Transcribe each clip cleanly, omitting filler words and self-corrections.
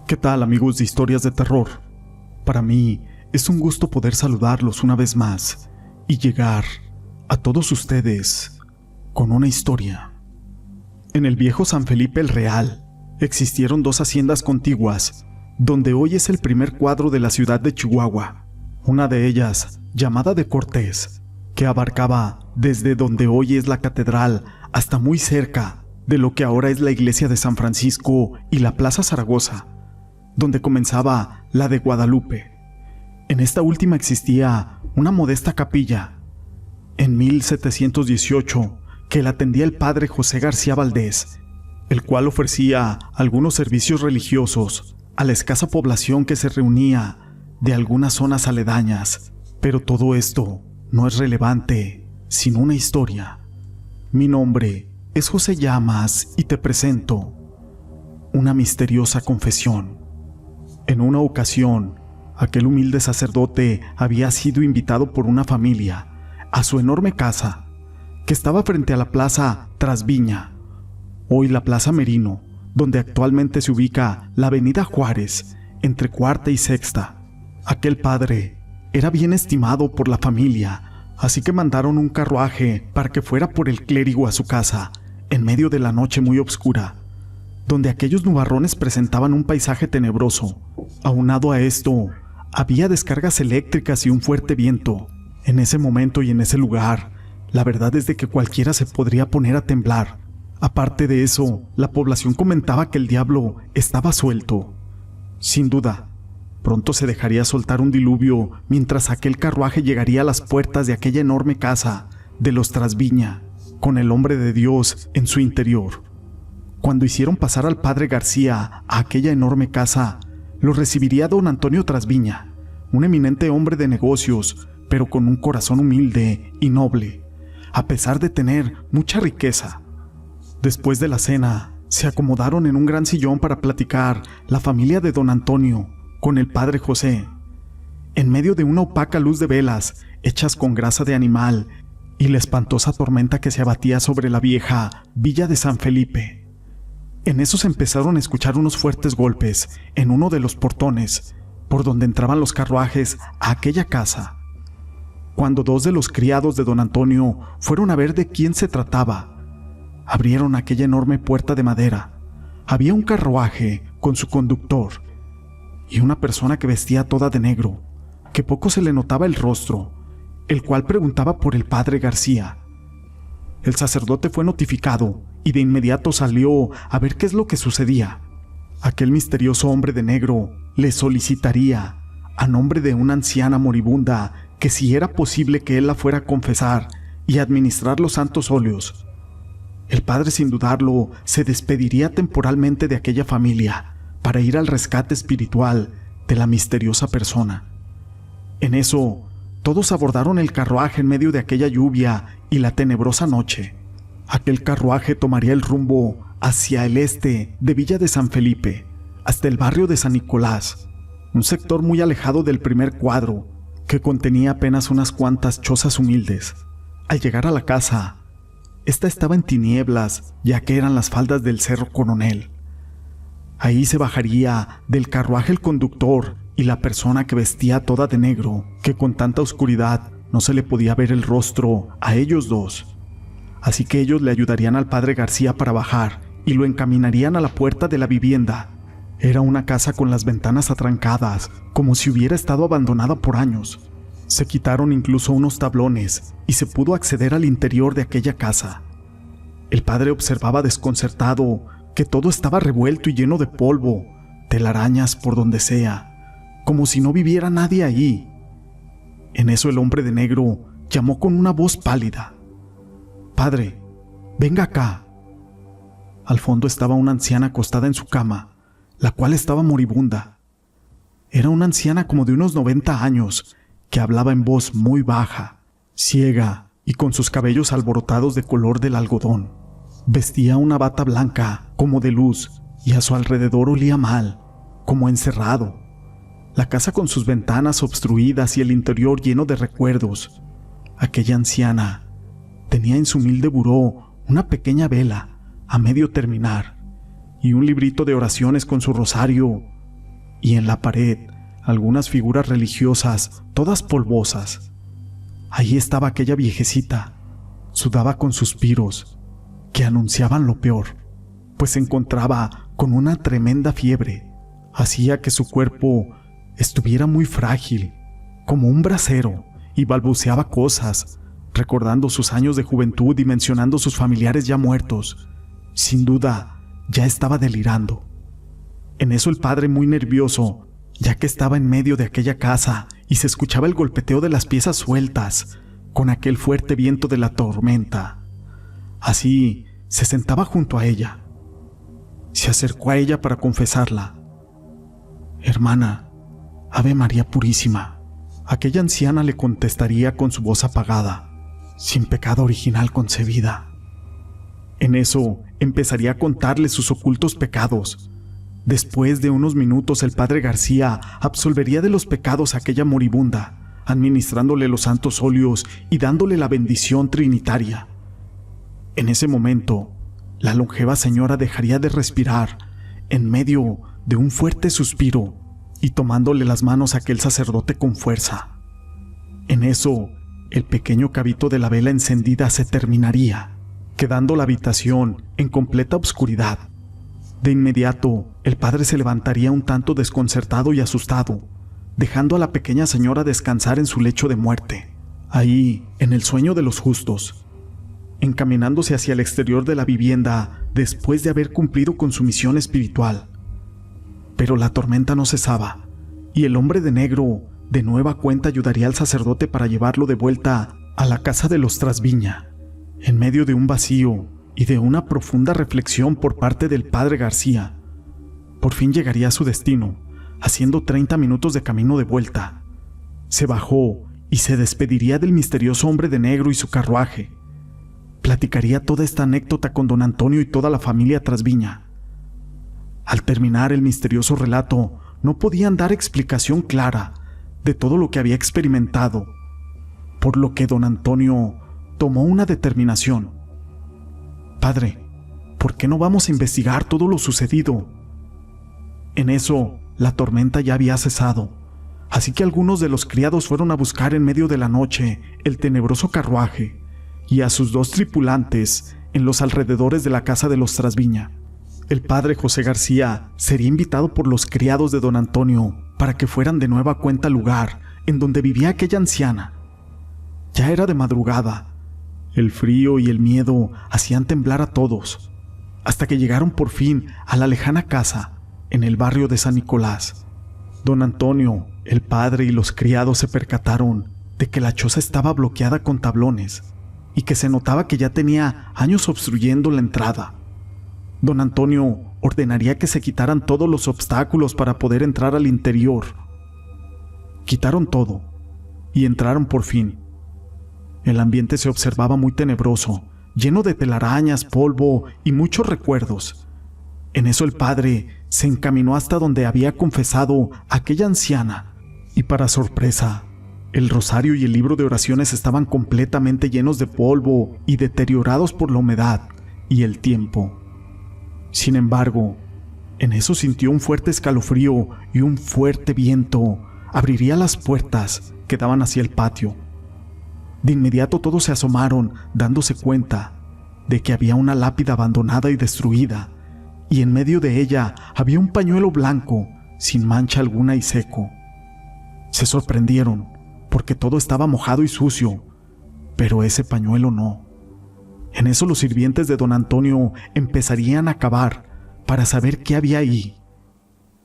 ¿Qué tal, amigos de Historias de Terror? Para mí es un gusto poder saludarlos una vez más y llegar a todos ustedes con una historia. En el viejo San Felipe el Real existieron dos haciendas contiguas, donde hoy es el primer cuadro de la ciudad de Chihuahua. Una de ellas, llamada de Cortés, que abarcaba desde donde hoy es la catedral hasta muy cerca de lo que ahora es la iglesia de San Francisco y la Plaza Zaragoza, donde comenzaba la de Guadalupe. En esta última existía una modesta capilla, en 1718, que la atendía el padre José García Valdés, el cual ofrecía algunos servicios religiosos a la escasa población que se reunía de algunas zonas aledañas. Pero todo esto no es relevante sin una historia. Mi nombre es José Llamas y te presento una misteriosa confesión. En una ocasión, aquel humilde sacerdote había sido invitado por una familia a su enorme casa, que estaba frente a la Plaza Trasviña, hoy la Plaza Merino, donde actualmente se ubica la Avenida Juárez, entre Cuarta y Sexta. Aquel padre era bien estimado por la familia, así que mandaron un carruaje para que fuera por el clérigo a su casa, en medio de la noche muy oscura, donde aquellos nubarrones presentaban un paisaje tenebroso. Aunado a esto, había descargas eléctricas y un fuerte viento. En ese momento y en ese lugar, la verdad es de que cualquiera se podría poner a temblar. Aparte de eso, la población comentaba que el diablo estaba suelto. Sin duda, pronto se dejaría soltar un diluvio mientras aquel carruaje llegaría a las puertas de aquella enorme casa de los Trasviña, con el hombre de Dios en su interior. Cuando hicieron pasar al padre García a aquella enorme casa, lo recibiría don Antonio Trasviña, un eminente hombre de negocios, pero con un corazón humilde y noble, a pesar de tener mucha riqueza. Después de la cena, se acomodaron en un gran sillón para platicar la familia de don Antonio con el padre José, en medio de una opaca luz de velas hechas con grasa de animal y la espantosa tormenta que se abatía sobre la vieja villa de San Felipe. En eso se empezaron a escuchar unos fuertes golpes en uno de los portones por donde entraban los carruajes a aquella casa. Cuando dos de los criados de don Antonio fueron a ver de quién se trataba, abrieron aquella enorme puerta de madera. Había un carruaje con su conductor y una persona que vestía toda de negro, que poco se le notaba el rostro, el cual preguntaba por el padre García. El sacerdote fue notificado y de inmediato salió a ver qué es lo que sucedía. Aquel misterioso hombre de negro le solicitaría, a nombre de una anciana moribunda, que si era posible que él la fuera a confesar y administrar los santos óleos. El padre, sin dudarlo, se despediría temporalmente de aquella familia para ir al rescate espiritual de la misteriosa persona. En eso, todos abordaron el carruaje en medio de aquella lluvia y la tenebrosa noche. Aquel carruaje tomaría el rumbo hacia el este de Villa de San Felipe, hasta el barrio de San Nicolás, un sector muy alejado del primer cuadro, que contenía apenas unas cuantas chozas humildes. Al llegar a la casa, esta estaba en tinieblas, ya que eran las faldas del Cerro Coronel. Ahí se bajaría del carruaje el conductor y la persona que vestía toda de negro, que con tanta oscuridad no se le podía ver el rostro a ellos dos. Así que ellos le ayudarían al padre García para bajar y lo encaminarían a la puerta de la vivienda. Era una casa con las ventanas atrancadas, como si hubiera estado abandonada por años. Se quitaron incluso unos tablones y se pudo acceder al interior de aquella casa. El padre observaba desconcertado que todo estaba revuelto y lleno de polvo, telarañas por donde sea, como si no viviera nadie allí. En eso el hombre de negro llamó con una voz pálida: «Padre, venga acá». Al fondo estaba una anciana acostada en su cama, la cual estaba moribunda. Era una anciana como de unos 90 años, que hablaba en voz muy baja, ciega y con sus cabellos alborotados de color del algodón. Vestía una bata blanca como de luz y a su alrededor olía mal, como encerrado. La casa con sus ventanas obstruidas y el interior lleno de recuerdos. Aquella anciana tenía en su humilde buró una pequeña vela a medio terminar y un librito de oraciones con su rosario y en la pared algunas figuras religiosas, todas polvosas. Ahí estaba aquella viejecita, sudaba con suspiros que anunciaban lo peor, pues se encontraba con una tremenda fiebre. Hacía que su cuerpo estuviera muy frágil, como un brasero, y balbuceaba cosas, recordando sus años de juventud y mencionando sus familiares ya muertos. Sin duda, ya estaba delirando. En eso el padre, muy nervioso, ya que estaba en medio de aquella casa y se escuchaba el golpeteo de las piezas sueltas con aquel fuerte viento de la tormenta. Así, se sentaba junto a ella. Se acercó a ella para confesarla. «Hermana, Ave María Purísima». Aquella anciana le contestaría con su voz apagada: «Sin pecado original concebida». En eso empezaría a contarle sus ocultos pecados. Después de unos minutos, el padre García absolvería de los pecados a aquella moribunda, administrándole los santos óleos y dándole la bendición trinitaria. En ese momento, la longeva señora dejaría de respirar en medio de un fuerte suspiro y tomándole las manos a aquel sacerdote con fuerza. En eso, el pequeño cabito de la vela encendida se terminaría, quedando la habitación en completa obscuridad. De inmediato, el padre se levantaría un tanto desconcertado y asustado, dejando a la pequeña señora descansar en su lecho de muerte, ahí, en el sueño de los justos, encaminándose hacia el exterior de la vivienda después de haber cumplido con su misión espiritual. Pero la tormenta no cesaba, y el hombre de negro de nueva cuenta ayudaría al sacerdote para llevarlo de vuelta a la casa de los Trasviña. En medio de un vacío y de una profunda reflexión por parte del padre García, por fin llegaría a su destino, haciendo 30 minutos de camino de vuelta. Se bajó y se despediría del misterioso hombre de negro y su carruaje. Platicaría toda esta anécdota con don Antonio y toda la familia Trasviña. Al terminar el misterioso relato, no podían dar explicación clara de todo lo que había experimentado, por lo que don Antonio tomó una determinación. «Padre, ¿por qué no vamos a investigar todo lo sucedido?» En eso, la tormenta ya había cesado, así que algunos de los criados fueron a buscar en medio de la noche el tenebroso carruaje y a sus 2 tripulantes en los alrededores de la casa de los Trasviña. El padre José García sería invitado por los criados de don Antonio para que fueran de nueva cuenta al lugar en donde vivía aquella anciana. Ya era de madrugada. El frío y el miedo hacían temblar a todos, hasta que llegaron por fin a la lejana casa en el barrio de San Nicolás. Don Antonio, el padre y los criados se percataron de que la choza estaba bloqueada con tablones y que se notaba que ya tenía años obstruyendo la entrada. Don Antonio ordenaría que se quitaran todos los obstáculos para poder entrar al interior. Quitaron todo y entraron por fin. El ambiente se observaba muy tenebroso, lleno de telarañas, polvo y muchos recuerdos. En eso el padre se encaminó hasta donde había confesado a aquella anciana, y para sorpresa, el rosario y el libro de oraciones estaban completamente llenos de polvo y deteriorados por la humedad y el tiempo. Sin embargo, en eso sintió un fuerte escalofrío y un fuerte viento abriría las puertas que daban hacia el patio. De inmediato todos se asomaron, dándose cuenta de que había una lápida abandonada y destruida, y en medio de ella había un pañuelo blanco, sin mancha alguna y seco. Se sorprendieron, porque todo estaba mojado y sucio, pero ese pañuelo no. En eso los sirvientes de don Antonio empezarían a cavar para saber qué había ahí,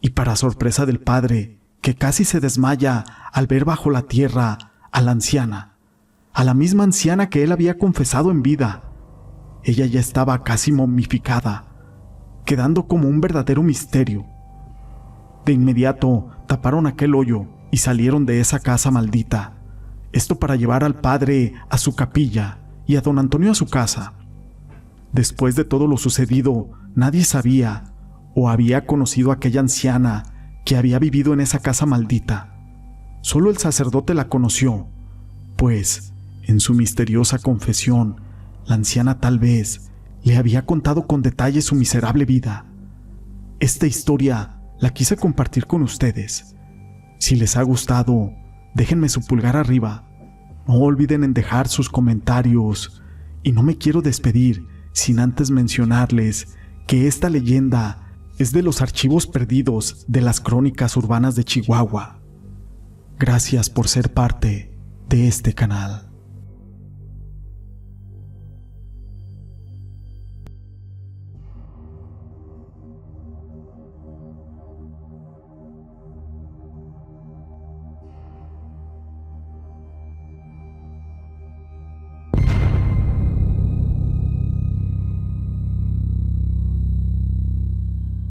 y para sorpresa del padre, que casi se desmaya al ver bajo la tierra a la anciana, a la misma anciana que él había confesado en vida. Ella ya estaba casi momificada, quedando como un verdadero misterio. De inmediato taparon aquel hoyo y salieron de esa casa maldita, esto para llevar al padre a su capilla y a don Antonio a su casa. Después de todo lo sucedido, nadie sabía o había conocido a aquella anciana que había vivido en esa casa maldita. Solo el sacerdote la conoció, pues en su misteriosa confesión, la anciana tal vez le había contado con detalle su miserable vida. Esta historia la quise compartir con ustedes. Si les ha gustado, déjenme su pulgar arriba. No olviden en dejar sus comentarios. Y no me quiero despedir sin antes mencionarles que esta leyenda es de los archivos perdidos de las crónicas urbanas de Chihuahua. Gracias por ser parte de este canal.